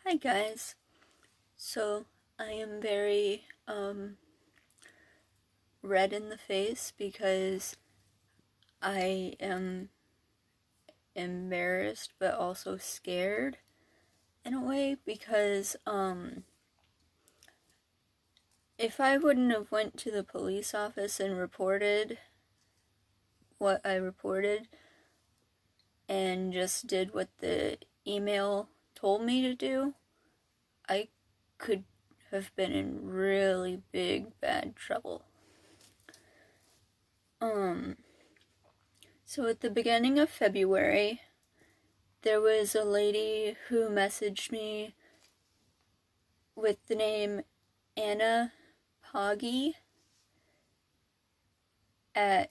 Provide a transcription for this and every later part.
Hi guys. So I am very red in the face because I am embarrassed but also scared in a way because if I wouldn't have went to the police office and reported what I reported and just did what the email told me to do, I could have been in really big bad trouble. So at the beginning of February, there was a lady who messaged me with the name Anna Poggy at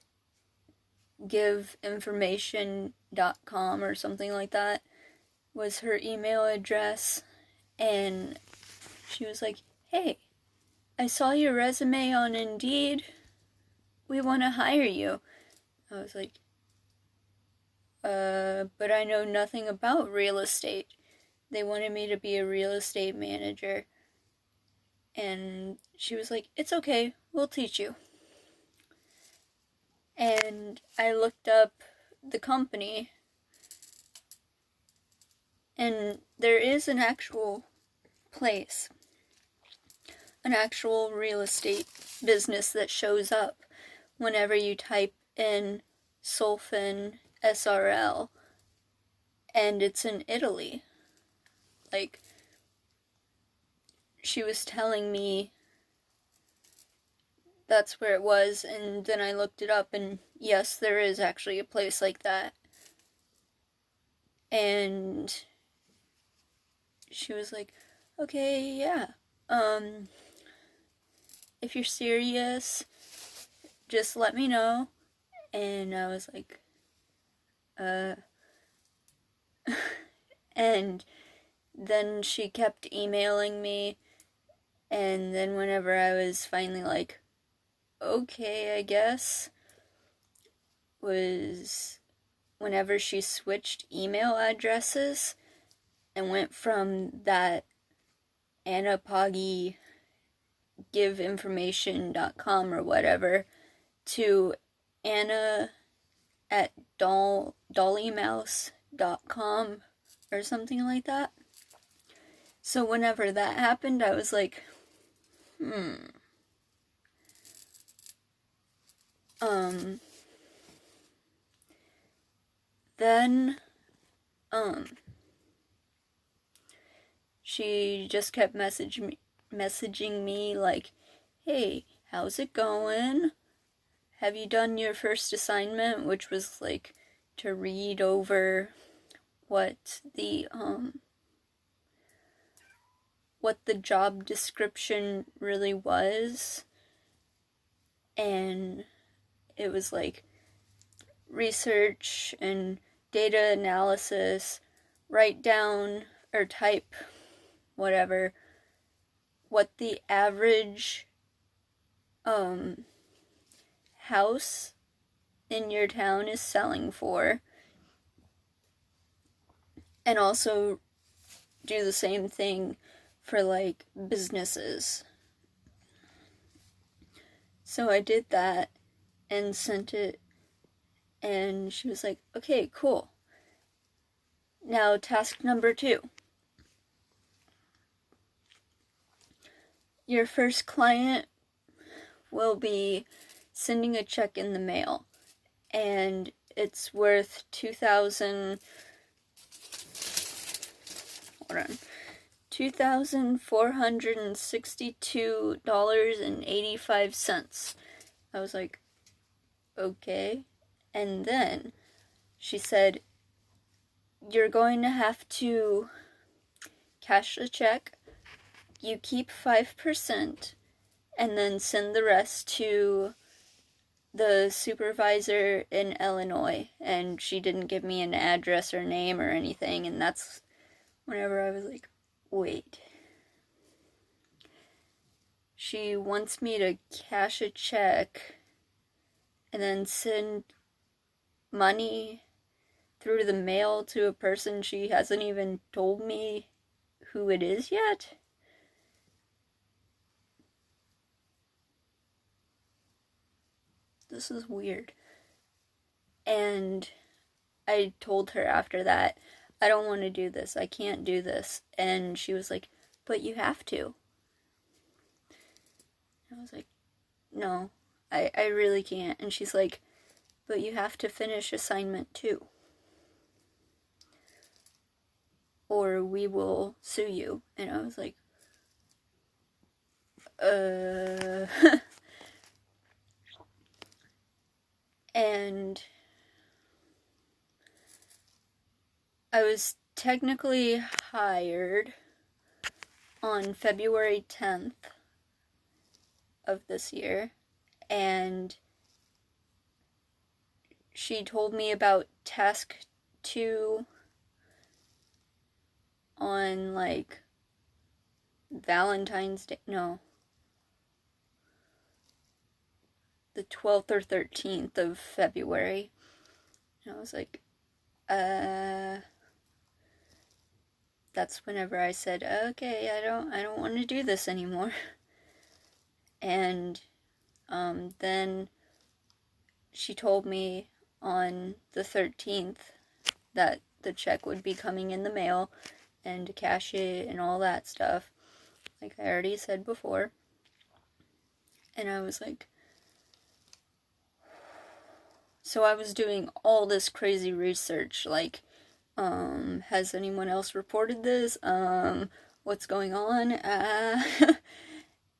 giveinformation.com or something like that was her email address, and she was like, "Hey, I saw your resume on Indeed. We want to hire you." I was like, but I know nothing about real estate. They wanted me to be a real estate manager. And she was like, "It's okay, we'll teach you." And I looked up the company, and there is an actual place, an actual real estate business that shows up whenever you type in Solfin S.r.l, and it's in Italy. Like, she was telling me that's where it was, and then I looked it up, and yes, there is actually a place like that. And she was like, "Okay, yeah, if you're serious, just let me know." And I was like, and then she kept emailing me, and then whenever I was finally like, "Okay, I guess," was whenever she switched email addresses and went from that Anna Poggy giveinformation.com or whatever to Anna at dollymouse.com or something like that. So whenever that happened, I was like, then, she just kept messaging me like, "Hey, how's it going? Have you done your first assignment?" Which was like to read over what the job description really was. And it was like research and data analysis, write down or type whatever what the average house in your town is selling for, and also do the same thing for like businesses. So I did that and sent it, and she was like, "Okay, cool. Now task number 2. Your first client will be sending a check in the mail, and it's worth $2,462.85. I was like, "Okay." And then she said, "You're going to have to cash the check. You keep 5% and then send the rest to the supervisor in Illinois." And she didn't give me an address or name or anything, and that's whenever I was like, wait. She wants me to cash a check and then send money through the mail to a person she hasn't even told me who it is yet. This is weird. And I told her after that, I don't want to do this. I can't do this. And she was like, but you have to. I was like, no, I really can't. And she's like, but you have to finish assignment 2. Or we will sue you. And I was like, And I was technically hired on February 10th of this year, and she told me about task 2 on like Valentine's Day, no, the 12th or 13th of February. And I was like, that's whenever I said, okay, I don't want to do this anymore. And then she told me on the 13th that the check would be coming in the mail and to cash it and all that stuff, like I already said before. And I was like, so I was doing all this crazy research, like, has anyone else reported this? What's going on?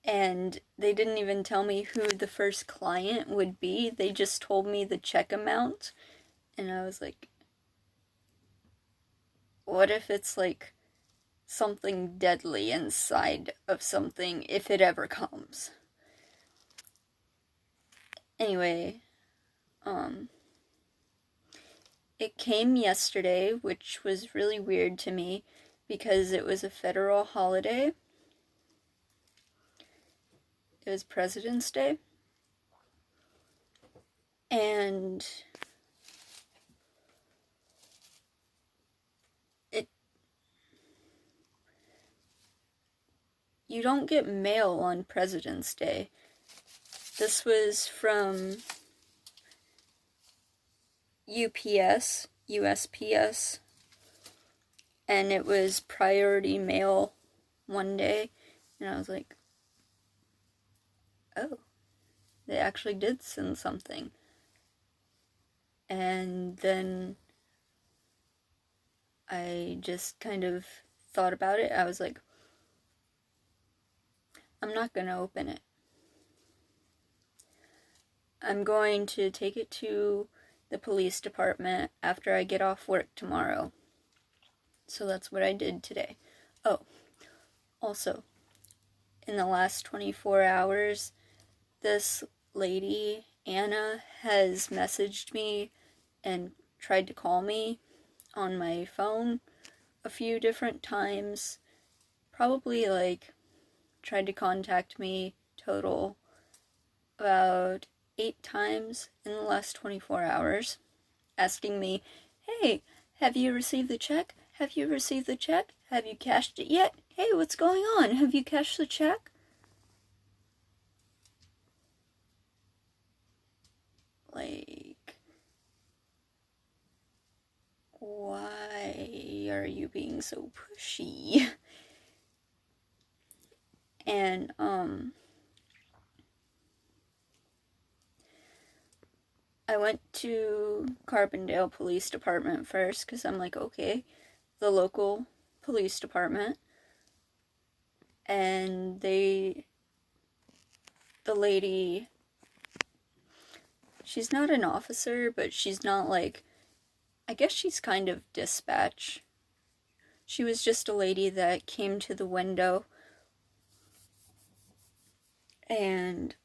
And they didn't even tell me who the first client would be. They just told me the check amount. And I was like, what if it's like something deadly inside of something, if it ever comes? Anyway, it came yesterday, which was really weird to me because it was a federal holiday. It was President's Day. And you don't get mail on President's Day. This was from USPS, and it was priority mail one day, and I was like, oh, they actually did send something. And then I just kind of thought about it. I was like, I'm not going to open it. I'm going to take it to the police department after I get off work tomorrow. So that's what I did today. Oh, also, in the last 24 hours, this lady, Anna, has messaged me and tried to call me on my phone a few different times. Probably like tried to contact me total about 8 times in the last 24 hours, asking me, hey, have you received the check? Have you received the check? Have you cashed it yet? Hey, what's going on? Have you cashed the check? Like, why are you being so pushy? And, I went to Carbondale Police Department first, because I'm like, okay, the local police department. And the lady, she's not an officer, but she's not like, I guess she's kind of dispatch. She was just a lady that came to the window, and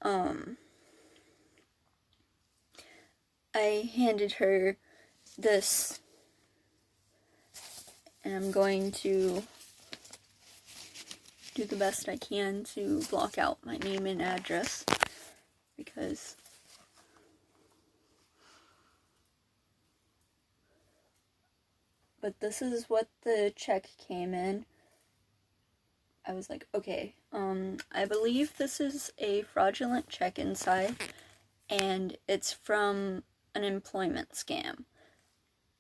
I handed her this, and I'm going to do the best I can to block out my name and address, because but this is what the check came in. I was like, okay, I believe this is a fraudulent check inside, and it's from an employment scam.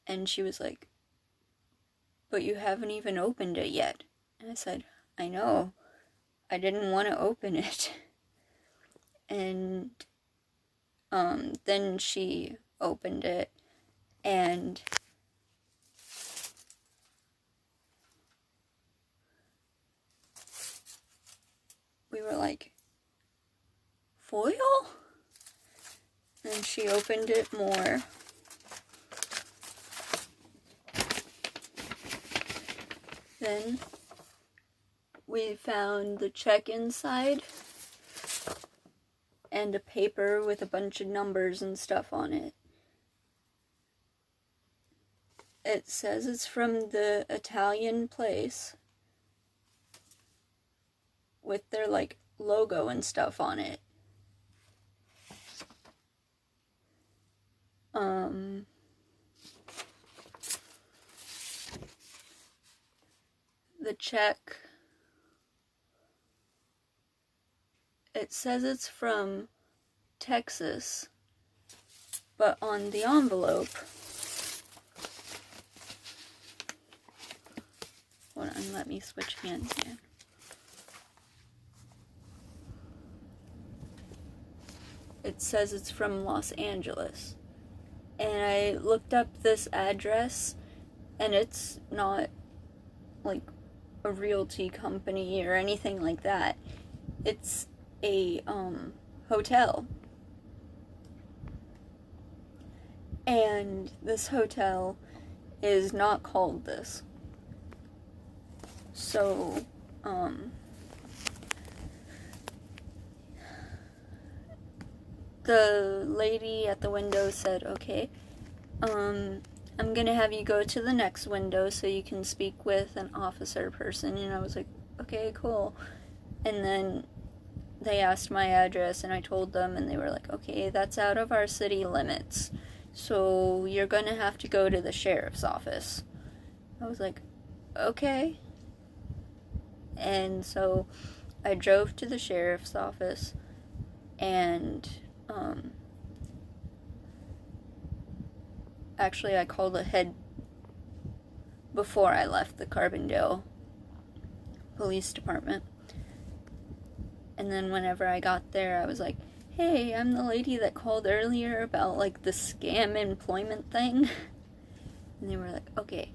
And she was like, but you haven't even opened it yet. And I said, I know, I didn't want to open it. And then she opened it, and we were like, foil? And she opened it more. Then we found the check inside and a paper with a bunch of numbers and stuff on it. It says it's from the Italian place with their like logo and stuff on it. The check, it says it's from Texas, but on the envelope, hold on, let me switch hands here. It says it's from Los Angeles. And I looked up this address, and it's not like a realty company or anything like that. It's a hotel. And this hotel is not called this. So, the lady at the window said, okay, I'm gonna have you go to the next window so you can speak with an officer person. And I was like, okay, cool. And then they asked my address, and I told them, and they were like, okay, that's out of our city limits, so you're gonna have to go to the sheriff's office. I was like, okay. And so I drove to the sheriff's office, and actually I called ahead before I left the Carbondale Police Department. And then whenever I got there, I was like, hey, I'm the lady that called earlier about like the scam employment thing. And they were like, okay,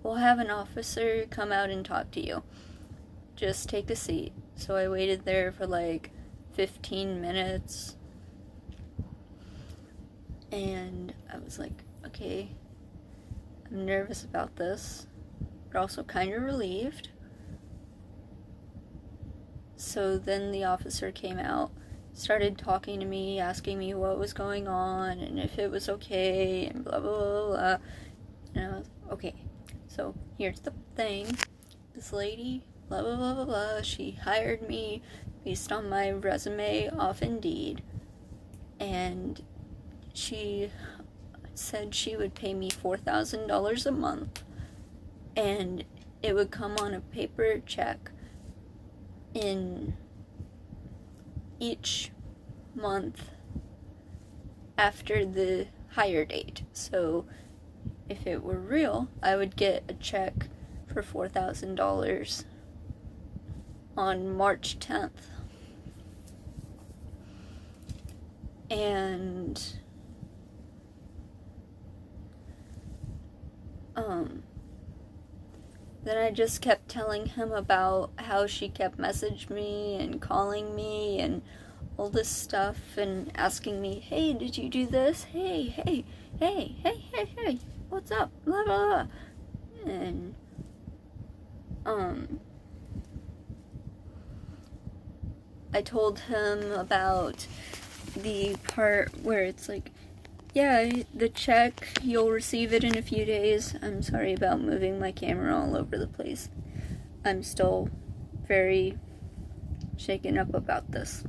we'll have an officer come out and talk to you. Just take a seat. So I waited there for like 15 minutes. And I was like, okay, I'm nervous about this, but also kind of relieved. So then the officer came out, started talking to me, asking me what was going on and if it was okay, and blah, blah, blah, blah. And I was like, okay, so here's the thing. This lady, blah, blah, blah, blah, blah, she hired me based on my resume off Indeed. And she said she would pay me $4,000 a month. And it would come on a paper check in each month after the hire date. So if it were real, I would get a check for $4,000 on March 10th. And then I just kept telling him about how she kept messaging me and calling me and all this stuff and asking me, hey, did you do this? Hey, what's up? Blah, blah, blah. And, I told him about the part where it's like, yeah, the check, you'll receive it in a few days. I'm sorry about moving my camera all over the place. I'm still very shaken up about this.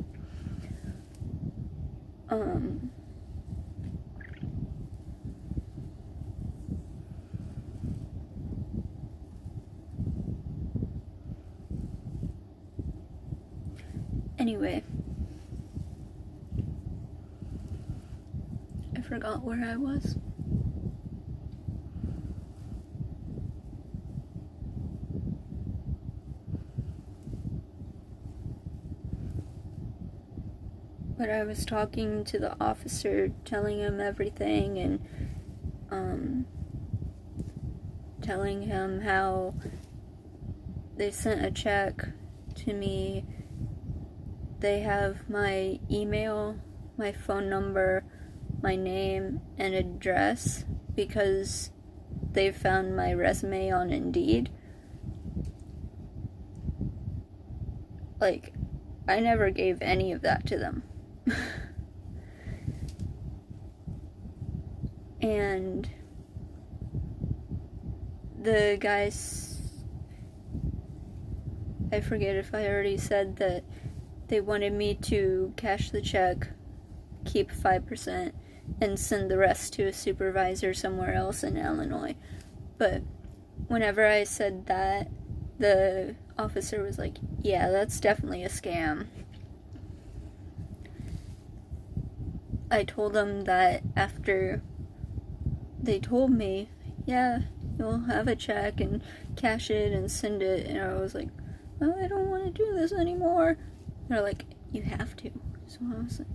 Anyway, I forgot where I was. But I was talking to the officer, telling him everything, and telling him how they sent a check to me. They have my email, my phone number, my name, and address because they found my resume on Indeed. Like, I never gave any of that to them. And the guys, I forget if I already said that they wanted me to cash the check, keep 5%, and send the rest to a supervisor somewhere else in Illinois. But whenever I said that, the officer was like, yeah, that's definitely a scam. I told them that after they told me, yeah, you'll have a check and cash it and send it, and I was like, oh, I don't want to do this anymore. They're like, you have to. So I was like,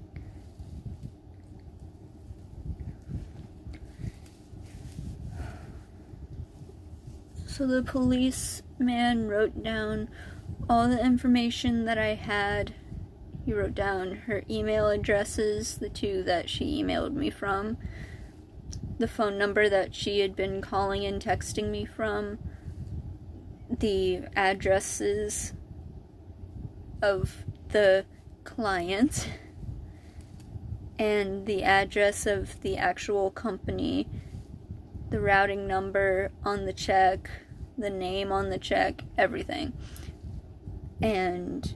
so the policeman wrote down all the information that I had. He wrote down her email addresses, the two that she emailed me from, the phone number that she had been calling and texting me from, the addresses of the client, and the address of the actual company, the routing number on the check, the name on the check, everything. And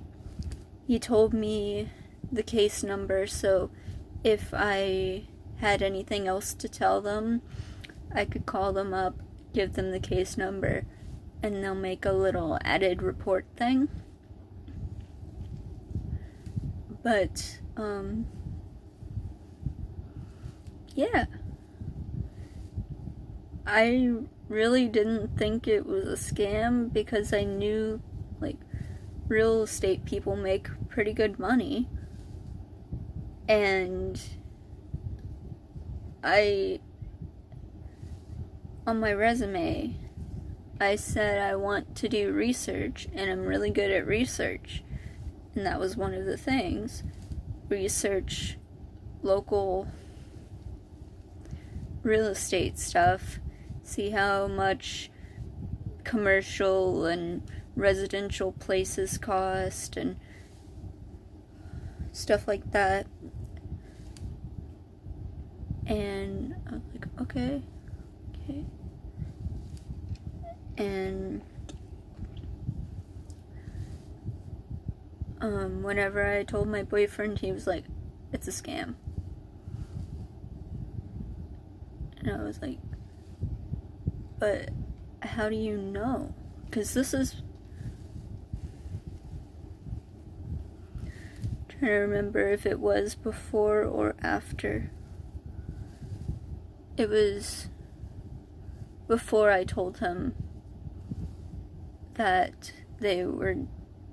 he told me the case number, so if I had anything else to tell them, I could call them up, give them the case number, and they'll make a little added report thing. But, yeah. I really didn't think it was a scam because I knew, like, real estate people make pretty good money. And on my resume, I said I want to do research, and I'm really good at research. And that was one of the things. Research local real estate stuff. See how much commercial and residential places cost and stuff like that. And I was like, okay. And whenever I told my boyfriend, he was like, it's a scam. And I was like, but how do you know? Because this is... I'm trying to remember if it was before or after. It was before I told him that they were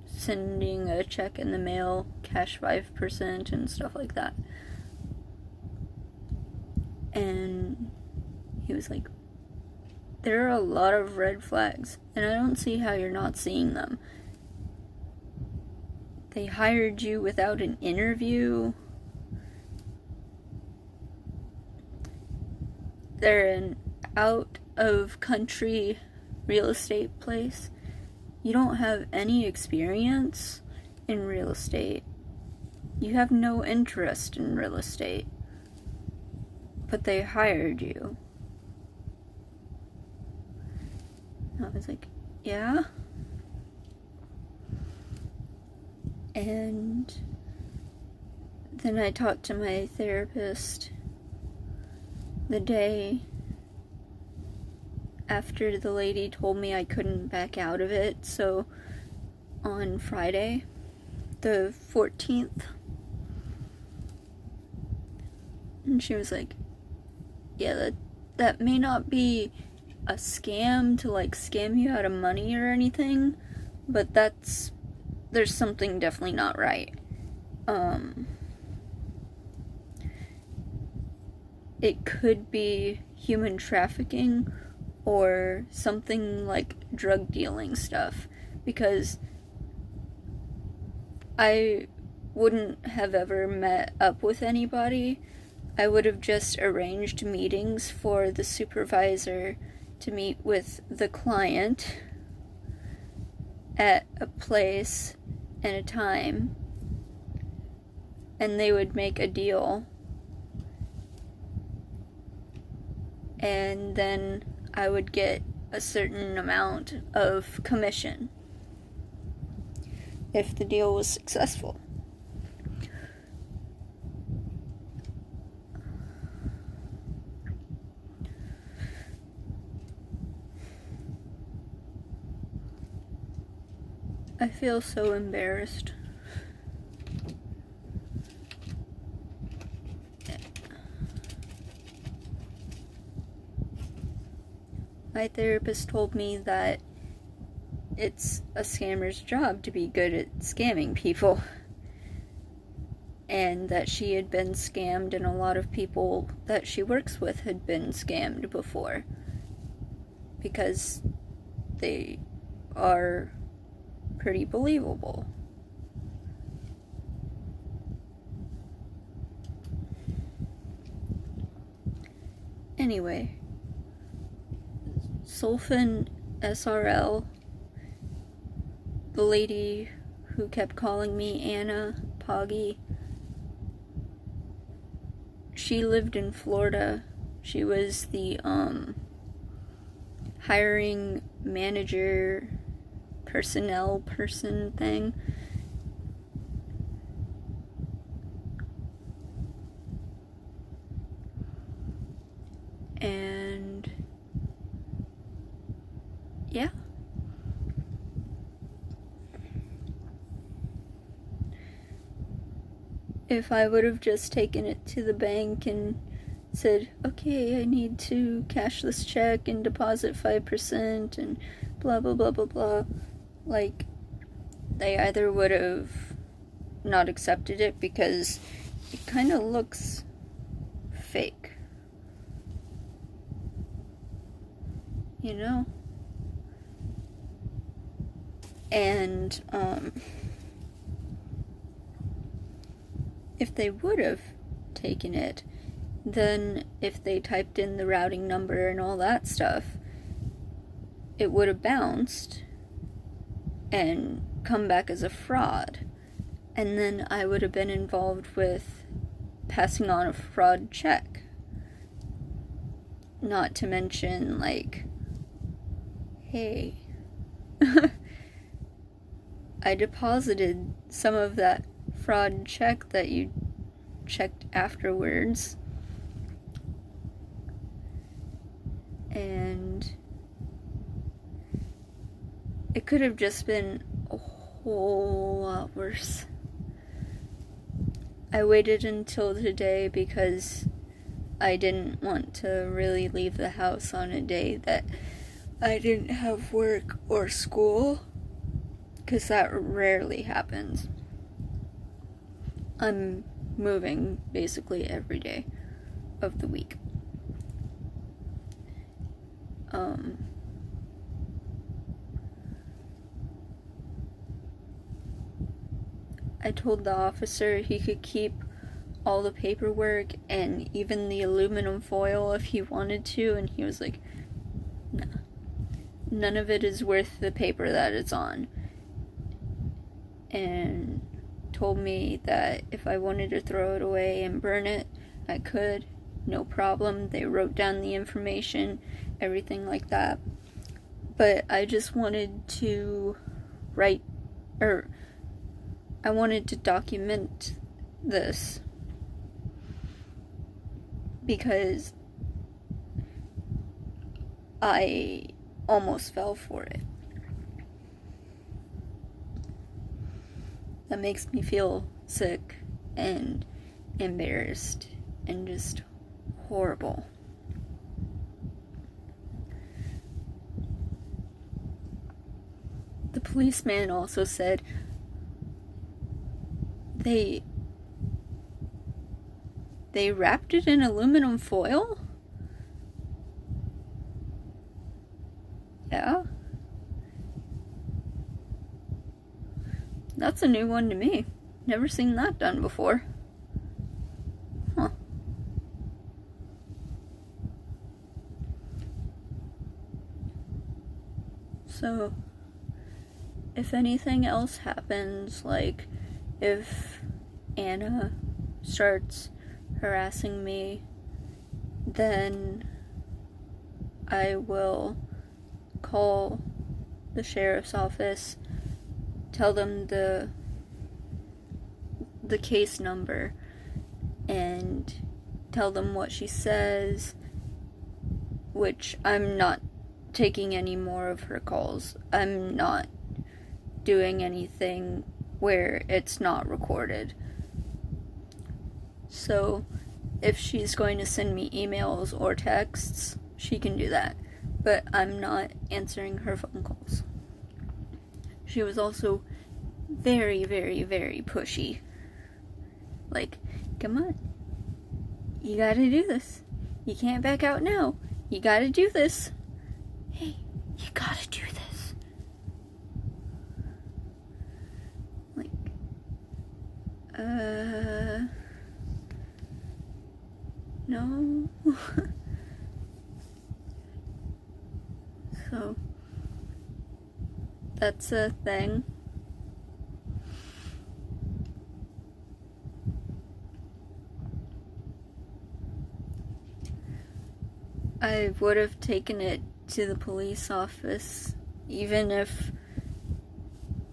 sending a check in the mail, cash 5% and stuff like that. And he was like, there are a lot of red flags, and I don't see how you're not seeing them. They hired you without an interview. They're an out-of-country real estate place. You don't have any experience in real estate. You have no interest in real estate. But they hired you. I was like, yeah? And then I talked to my therapist the day after the lady told me I couldn't back out of it. So on Friday, the 14th. And she was like, yeah, that may not be a scam to, like, scam you out of money or anything, but there's something definitely not right. It could be human trafficking or something like drug dealing stuff, because I wouldn't have ever met up with anybody. I would have just arranged meetings for the supervisor to meet with the client at a place and a time, and they would make a deal, and then I would get a certain amount of commission if the deal was successful. I feel so embarrassed. My therapist told me that it's a scammer's job to be good at scamming people, and that she had been scammed, and a lot of people that she works with had been scammed before, because they are pretty believable. Anyway, Solfin S.r.l, the lady who kept calling me Anna, Poggy, she lived in Florida. She was the hiring manager, personnel person thing. And yeah. If I would have just taken it to the bank and said, okay, I need to cash this check and deposit 5% and blah blah blah blah blah, like, they either would have not accepted it because it kind of looks fake, you know? And if they would have taken it, then if they typed in the routing number and all that stuff, it would have bounced and come back as a fraud. And then I would have been involved with passing on a fraud check. Not to mention, like, hey, I deposited some of that fraud check that you checked afterwards, and it could have just been a whole lot worse. I waited until today because I didn't want to really leave the house on a day that I didn't have work or school, because that rarely happens. I'm moving basically every day of the week. I told the officer he could keep all the paperwork and even the aluminum foil if he wanted to, and he was like, nah, none of it is worth the paper that it's on. And told me that if I wanted to throw it away and burn it, I could, no problem. They wrote down the information, everything like that. But I just wanted to I wanted to document this, because I almost fell for it. that makes me feel sick and embarrassed and just horrible. The policeman also said they wrapped it in aluminum foil? Yeah. That's a new one to me. Never seen that done before. Huh. So, if anything else happens, like if Anna starts harassing me, then I will call the sheriff's office, tell them the case number, and tell them what she says, which I'm not taking any more of her calls. I'm not doing anything where it's not recorded. So if she's going to send me emails or texts, she can do that. But I'm not answering her phone calls. She was also very, very, very pushy. Like, come on. You gotta do this. You can't back out now. You gotta do this. Hey, you gotta do this. Like, no. So, that's a thing. I would have taken it to the police office, even if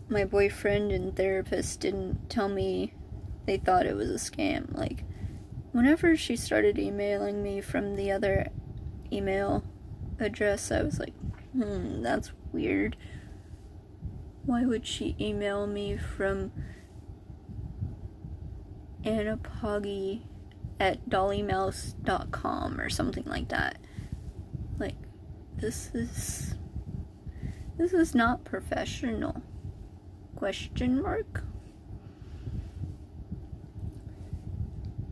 my boyfriend and therapist didn't tell me they thought it was a scam. Like, whenever she started emailing me from the other email address, I was like, that's weird. Why would she email me from annapoggy@dollymouse.com or something like that? Like, this is not professional. ?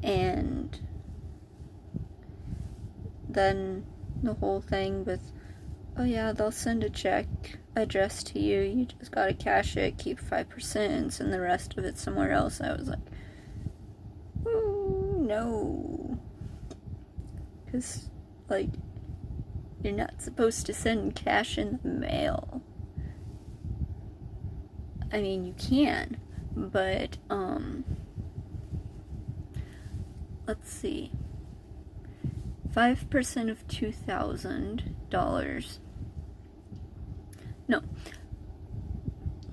And then the whole thing with, oh yeah, they'll send a check addressed to you, you just gotta cash it, keep 5%, and send the rest of it somewhere else. I was like, ooh, no. Because, like, you're not supposed to send cash in the mail. I mean, you can, but, let's see. 5% of $2,000. No.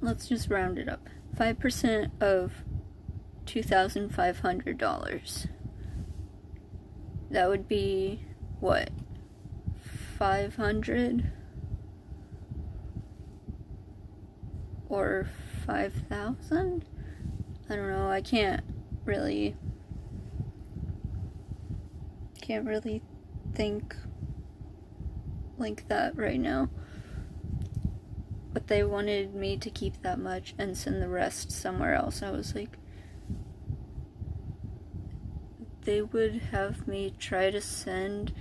Let's just round it up. 5% of $2,500. That would be, what? 500? Or 5,000? I don't know. I can't really think like that right now. But they wanted me to keep that much and send the rest somewhere else. I was like, they would have me try to send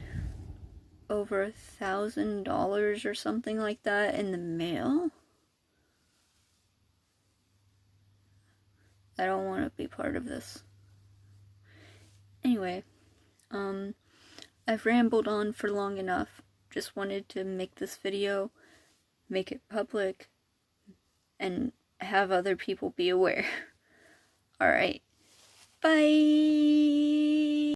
over $1,000 or something like that in the mail? I don't want to be part of this. Anyway, I've rambled on for long enough. Just wanted to make this video, make it public, and have other people be aware. Alright, bye!